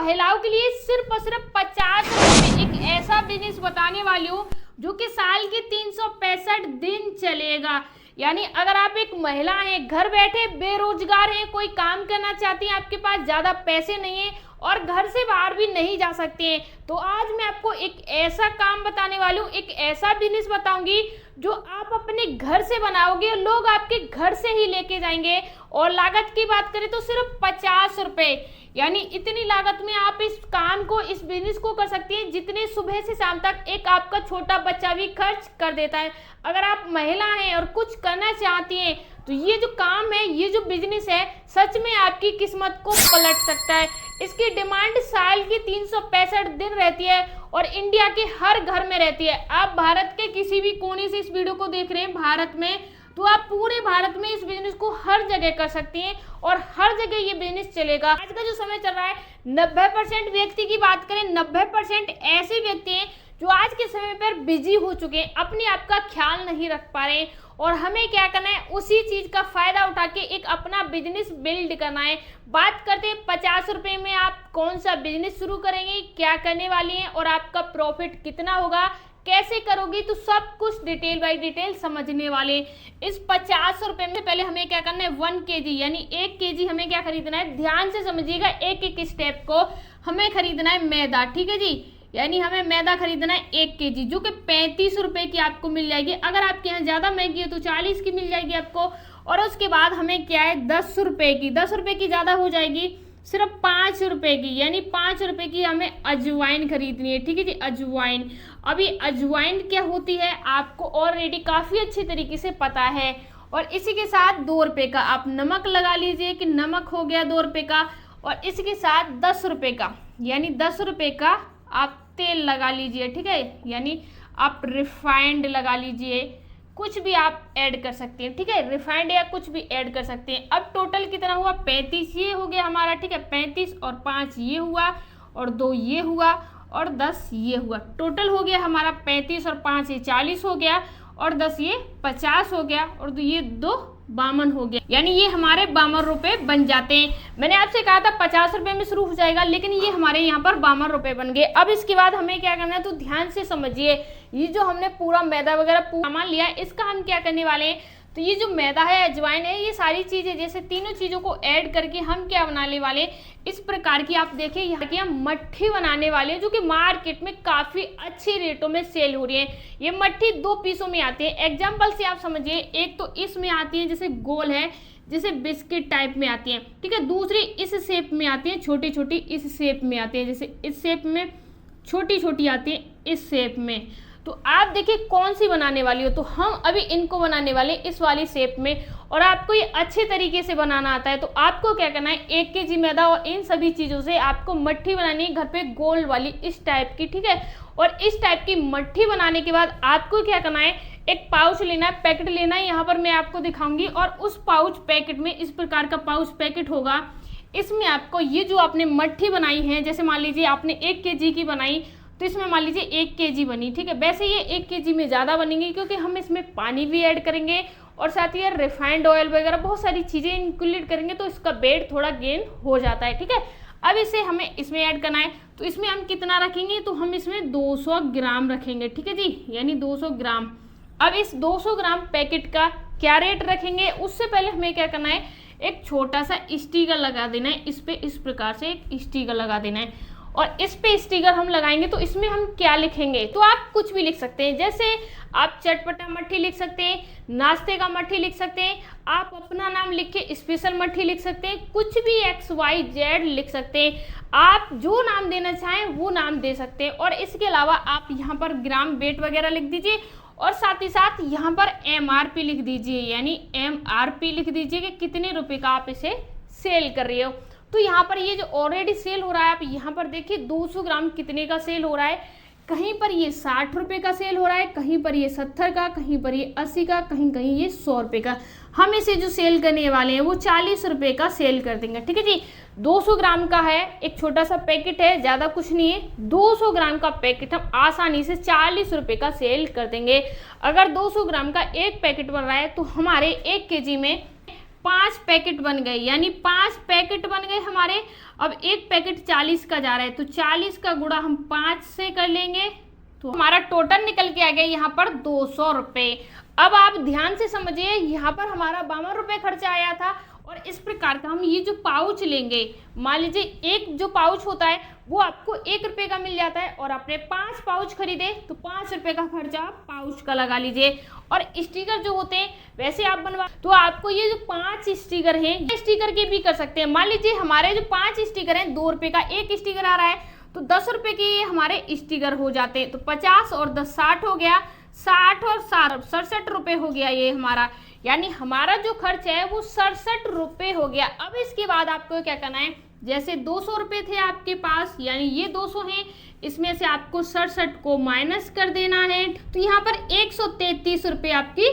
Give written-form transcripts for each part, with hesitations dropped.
महिलाओं के लिए सिर्फ और सिर्फ 50 रुपए में एक ऐसा बिजनेस बताने वाली हूँ जो कि साल के 365 दिन चलेगा। यानी अगर आप एक महिला हैं, घर बैठे बेरोजगार हैं, कोई काम करना चाहती हैं, आपके पास ज्यादा पैसे नहीं है और घर से बाहर भी नहीं जा सकते हैं, तो आज मैं आपको एक ऐसा काम बताने वाली हूँ, एक ऐसा बिजनेस बताऊंगी जो आप अपने घर से बनाओगे, लोग आपके घर से ही लेके जाएंगे। और लागत की बात करें तो सिर्फ 50 रुपए, यानी इतनी लागत में आप इस काम को, इस बिजनेस को कर सकती हैं जितने सुबह से शाम तक एक आपका छोटा बच्चा भी खर्च कर देता है। अगर आप महिला हैं और कुछ करना चाहती हैं तो ये जो काम है, ये जो बिजनेस है, सच में आपकी किस्मत को पलट सकता है। इसकी डिमांड साल की 365 दिन रहती है और इंडिया के हर घर में रहती है। आप भारत के किसी भी कोने से इस वीडियो को देख रहे हैं भारत में, तो आप पूरे भारत में इस बिजनेस को हर जगह कर सकती हैं और हर जगह ये बिजनेस चलेगा। आज का जो समय चल रहा है, 90% व्यक्ति की बात करें, 90% ऐसे व्यक्ति हैं जो आज के समय पर बिजी हो चुके हैं, अपने आप का ख्याल नहीं रख पा रहे हैं। और हमें क्या करना है, उसी चीज का फायदा उठा के एक अपना बिजनेस बिल्ड करना है। बात करते हैं 50 रुपए में आप कौन सा बिजनेस शुरू करेंगे, क्या करने वाली हैं और आपका प्रॉफिट कितना होगा, कैसे करोगी, तो सब कुछ डिटेल बाय डिटेल समझने वाले। इस 50 रुपए में पहले हमें क्या करना है, 1 kg यानी 1 kg हमें क्या खरीदना है, ध्यान से समझिएगा एक एक स्टेप को। हमें खरीदना है मैदा, ठीक है जी, यानी हमें मैदा खरीदना है 1 kg जो कि 35 रुपए की आपको मिल जाएगी। अगर आपके यहाँ ज्यादा महंगी है तो 40 की मिल जाएगी आपको। और उसके बाद हमें क्या है, 10 रुपए की, 10 रुपए की ज्यादा हो जाएगी, सिर्फ 5 रुपए की, यानी 5 रुपए की हमें अजवाइन खरीदनी है, ठीक है जी, अजवाइन। अभी अजवाइन क्या होती है आपको ऑलरेडी काफी अच्छे तरीके से पता है। और इसी के साथ 2 रुपए का आप नमक लगा लीजिए कि नमक हो गया 2 रुपए का। और इसके साथ 10 रुपए का, यानी 10 रुपए का आप तेल लगा लीजिए, ठीक है, यानी आप रिफाइंड लगा लीजिए, कुछ भी आप ऐड कर सकते हैं, ठीक है, रिफाइंड या कुछ भी ऐड कर सकते हैं। अब टोटल कितना हुआ, 35 ये हो गया हमारा, ठीक है, 35 और 5 ये हुआ और 2 ये हुआ और 10 ये हुआ। टोटल हो गया हमारा 35 और 5 ये 40 हो गया और 10 ये 50 हो गया और ये 2 52 हो गया, यानी ये हमारे 52 रुपए बन जाते हैं। मैंने आपसे कहा था 50 रुपए में शुरू हो जाएगा, लेकिन ये हमारे यहाँ पर 52 रुपए बन गए। अब इसके बाद हमें क्या करना है, तो ध्यान से समझिए, ये जो हमने पूरा मैदा वगैरह पूरा सामान लिया है, इसका हम क्या करने वाले हैं, तो ये जो मैदा है, अजवाइन है, ये सारी चीजें, जैसे तीनों चीजों को ऐड करके हम क्या बनाने वाले, इस प्रकार की आप देखिए यहाँ की हम मट्ठी बनाने वाले हैं जो कि मार्केट में काफी अच्छे रेटों में सेल हो रही है। ये मट्ठी 2 पीसों में आती है। एग्जाम्पल से आप समझिए, एक तो इसमें आती है जैसे गोल है, जैसे बिस्किट टाइप में आती है, ठीक है, दूसरी इस शेप में आती है, छोटी छोटी इस शेप में आती है, जैसे इस शेप में छोटी छोटी आती है इस शेप में। तो आप देखिए कौन सी बनाने वाली हो, तो हम अभी इनको बनाने वाले इस वाली शेप में। और आपको ये अच्छे तरीके से बनाना आता है तो आपको क्या करना है, 1 kg मैदा और इन सभी चीज़ों से आपको मट्ठी बनानी है घर पे, गोल वाली इस टाइप की, ठीक है। और इस टाइप की मट्ठी बनाने के बाद आपको क्या करना है, एक पाउच लेना है, पैकेट लेना है, यहाँ पर मैं आपको दिखाऊंगी। और उस पाउच पैकेट में इस प्रकार का पाउच पैकेट होगा, इसमें आपको ये जो आपने मट्ठी बनाई है, जैसे मान लीजिए आपने 1 kg की बनाई तो इसमें मान लीजिए 1 kg बनी, ठीक है। वैसे ये 1 kg में ज़्यादा बनेंगी क्योंकि हम इसमें पानी भी ऐड करेंगे और साथ ही रिफाइंड ऑयल वगैरह बहुत सारी चीज़ें इंक्लूड करेंगे, तो इसका वेट थोड़ा गेन हो जाता है, ठीक है। अब इसे हमें इसमें ऐड करना है, तो इसमें हम कितना रखेंगे, तो हम इसमें 200 ग्राम रखेंगे, ठीक है जी, यानी 200 ग्राम। अब इस 200 ग्राम पैकेट का क्या रेट रखेंगे, उससे पहले हमें क्या करना है, एक छोटा सा स्टिकर लगा देना है, इस पे इस प्रकार से एक स्टिकर लगा देना है। और इस पे स्टिकर हम लगाएंगे तो इसमें हम क्या लिखेंगे, तो आप कुछ भी लिख सकते हैं, जैसे आप चटपटा मट्ठी लिख सकते हैं, नाश्ते का मट्ठी लिख सकते हैं, आप अपना नाम लिख के स्पेशल मट्ठी लिख सकते हैं, कुछ भी XYZ लिख सकते हैं, आप जो नाम देना चाहें वो नाम दे सकते हैं। और इसके अलावा आप यहाँ पर ग्राम वेट वगैरह लिख दीजिए और साथ ही साथ यहाँ पर MRP लिख दीजिए, यानी MRP लिख दीजिए कि कितने रुपए का आप इसे सेल कर रही हो। तो यहाँ पर ये जो ऑलरेडी सेल हो रहा है, आप यहाँ पर देखिए 200 ग्राम कितने का सेल हो रहा है, कहीं पर ये 60 रुपए का सेल हो रहा है, कहीं पर ये 70 का, कहीं पर ये 80 का, कहीं कहीं ये 100 रुपए का। हम इसे जो सेल करने वाले हैं वो 40 रुपए का सेल कर देंगे, ठीक है जी। 200 ग्राम का है, एक छोटा सा पैकेट है, ज़्यादा कुछ नहीं है। 200 ग्राम का पैकेट हम आसानी से 40 रुपए का सेल कर देंगे। अगर 200 ग्राम का एक पैकेट बन रहा है तो हमारे 1 kg में 5 पैकेट बन गए, यानी 5 पैकेट बन गए हमारे। अब एक पैकेट 40 का जा रहा है, तो 40 का गुणा हम 5 से कर लेंगे, तो हमारा टोटल निकल के आ गया यहाँ पर 200 रुपये। अब आप ध्यान से समझिए, यहाँ पर हमारा 52 रुपये खर्चा आया था, और इस प्रकार का हम ये जो पाउच लेंगे, मान लीजिए एक जो पाउच होता है वो आपको 1 रुपये का मिल जाता है, और आपने 5 पाउच खरीदे तो 5 रुपये का खर्चा आप पाउच का लगा लीजिए। और स्टिकर जो होते हैं वैसे आप बनवा, तो आपको ये जो 5 स्टिकर हैं, ये स्टिकर के भी कर सकते हैं। मान लीजिए हमारे जो 5 स्टिकर हैं, 2 रुपये का एक स्टिकर आ रहा है, तो 10 रुपये के ये हमारे स्टिकर हो जाते हैं। तो 50 और 10 60 हो गया, 60 और 67 रुपये हो गया ये हमारा, यानी हमारा जो खर्च है वो 67 रुपये हो गया। अब इसके बाद आपको क्या करना है, जैसे 200 रुपये थे आपके पास, यानी ये 200 हैं, इसमें से आपको 67 को माइनस कर देना है, तो यहाँ पर 133 रुपये आपकी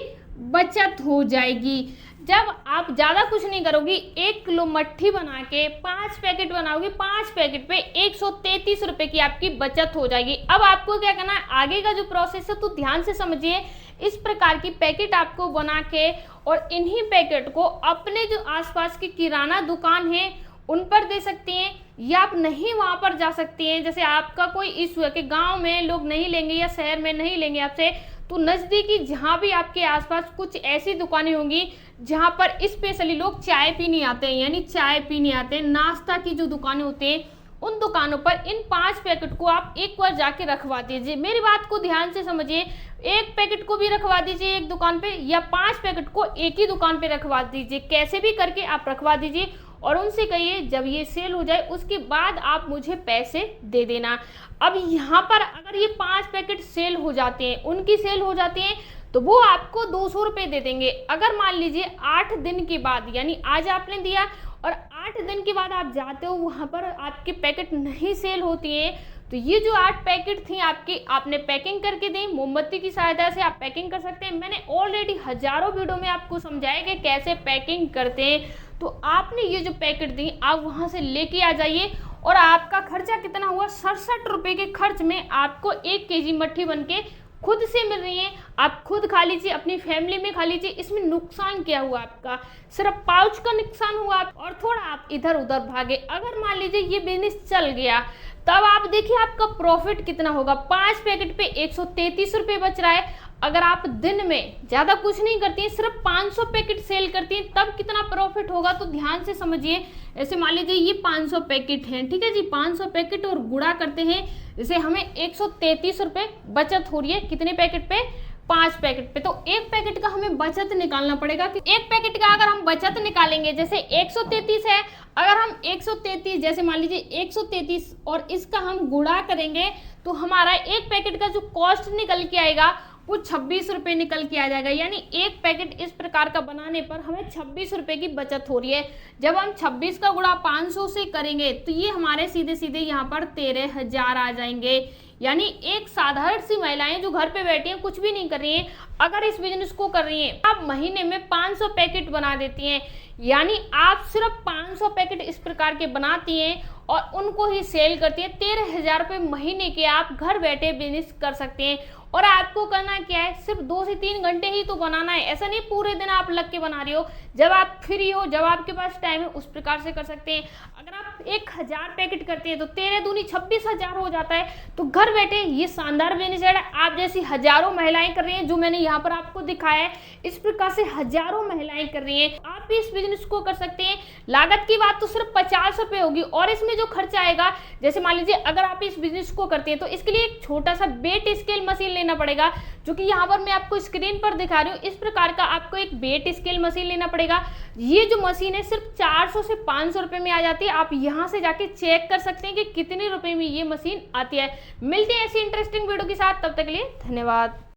बचत हो जाएगी। जब आप ज़्यादा कुछ नहीं करोगी, 1 किलो मट्ठी बना के 5 पैकेट बनाओगी, 5 पैकेट पे 133 रुपये की आपकी बचत हो जाएगी। अब आपको क्या करना है, आगे का जो प्रोसेस है तो ध्यान से समझिए। इस प्रकार की पैकेट आपको बना के, और इन्हीं पैकेट को अपने जो आसपास की किराना दुकान है उन पर दे सकती हैं, या आप नहीं वहाँ पर जा सकती हैं। जैसे आपका कोई इशू है कि गांव में लोग नहीं लेंगे या शहर में नहीं लेंगे आपसे, तो नज़दीकी जहाँ भी आपके आसपास कुछ ऐसी दुकानें होंगी जहाँ पर स्पेशली लोग चाय पीने आते हैं, यानी चाय पीने आते हैं, नाश्ता की जो दुकानें होती हैं, उन दुकानों पर इन 5 पैकेट को आप एक बार जाके रखवा दीजिए। मेरी बात को ध्यान से समझिए, एक पैकेट को भी रखवा दीजिए एक दुकान पे, या 5 पैकेट को एक ही दुकान पे रखवा दीजिए, कैसे भी करके आप रखवा दीजिए, और उनसे कहिए जब ये सेल हो जाए उसके बाद आप मुझे पैसे दे देना। अब यहाँ पर अगर ये 5 पैकेट सेल हो जाते हैं, उनकी सेल हो जाती हैं, तो वो आपको 200 रुपये दे देंगे। अगर मान लीजिए 8 दिन के बाद, यानी आज आपने दिया और 8 दिन के बाद आप जाते हो वहाँ पर आपके पैकेट नहीं सेल होती है, तो ये जो 8 पैकेट थी आपकी, आपने पैकिंग करके दी, मोमबत्ती की सहायता से आप पैकिंग कर सकते हैं। मैंने ऑलरेडी हजारों वीडियो में आपको समझाया कि कैसे पैकिंग करते हैं। तो आपने ये जो पैकेट दी आप वहाँ से लेके आ जाइए, और आपका खर्चा कितना हुआ, 67 रुपये के खर्च में आपको 1 केजी मट्ठी बन के खुद से मिल रही है। आप खुद खा लीजिए, अपनी फैमिली में खा लीजिए। इसमें नुकसान क्या हुआ आपका, सिर्फ पाउच का नुकसान हुआ और थोड़ा आप इधर उधर भागे। अगर मान लीजिए ये बिजनेस चल गया, तब आप देखिए आपका प्रॉफिट कितना होगा। 5 पैकेट पे 133 रुपये बच रहा है। अगर आप दिन में ज़्यादा कुछ नहीं करती हैं, सिर्फ 500 पैकेट सेल करती हैं, तब कितना प्रॉफिट होगा, तो ध्यान से समझिए। ऐसे मान लीजिए ये 500 पैकेट हैं, ठीक है जी, 500 पैकेट और गुणा करते हैं, जैसे हमें 133 रुपये बचत हो रही है। कितने पैकेट पे, 5 पैकेट पे। तो एक पैकेट का हमें बचत निकालना पड़ेगा कि एक पैकेट का अगर हम बचत निकालेंगे, जैसे 133 है, अगर हम 133 जैसे मान लीजिए 133 और इसका हम गुणा करेंगे, तो हमारा एक पैकेट का जो कॉस्ट निकल के आएगा वो 26 रुपये निकल के आ जाएगा। यानी एक पैकेट इस प्रकार का बनाने पर हमें 26 रुपये की बचत हो रही है। जब हम 26 का गुणा 500 से करेंगे तो ये हमारे सीधे सीधे यहाँ पर 13,000 आ जाएंगे। यानी एक साधारण सी महिलाएं जो घर पे बैठी हैं, कुछ भी नहीं कर रही हैं, अगर इस बिजनेस को कर रही हैं, आप महीने में 500 पैकेट बना देती हैं। यानी आप सिर्फ 500 पैकेट इस प्रकार के बनाती हैं और उनको ही सेल करती हैं। 13,000 रुपये महीने के आप घर बैठे बिजनेस कर सकते हैं। और आपको करना क्या है, सिर्फ 2 से 3 घंटे ही तो बनाना है। ऐसा नहीं पूरे दिन आप लग के बना रही हो, जब आप फ्री हो, जब आपके पास टाइम है, उस प्रकार से कर सकते हैं। अगर आप 1000 पैकेट करते हैं तो 13 दूनी 26,000 हो जाता है। तो घर बैठे ये शानदार बिजनेस है। आप जैसी हजारों महिलाएं कर रही हैं, जो मैंने यहाँ पर आपको दिखाया है, इस प्रकार से हजारों महिलाएं कर रही हैं। आप भी इस बिजनेस को कर सकते हैं। लागत की बात तो सिर्फ 50 रुपये होगी, और इसमें जो खर्चा आएगा, जैसे मान लीजिए अगर आप इस बिजनेस को करते हैं तो इसके लिए एक छोटा सा वेट स्केल मशीन लेना पड़ेगा, जो कि यहाँ पर मैं आपको स्क्रीन पर दिखा रही हूँ। इस प्रकार का आपको एक वेट स्केल मशीन लेना पड़ेगा। ये जो मशीन है सिर्फ 400 से 500 रुपये में आ जाती है। आप यहाँ से जाके चेक कर सकते हैं कि कितने रुपए में ये मशीन आती है। मिलते हैं ऐसी इंटरेस्टिंग वीडियो के साथ, तब तक के लिए धन्यवाद।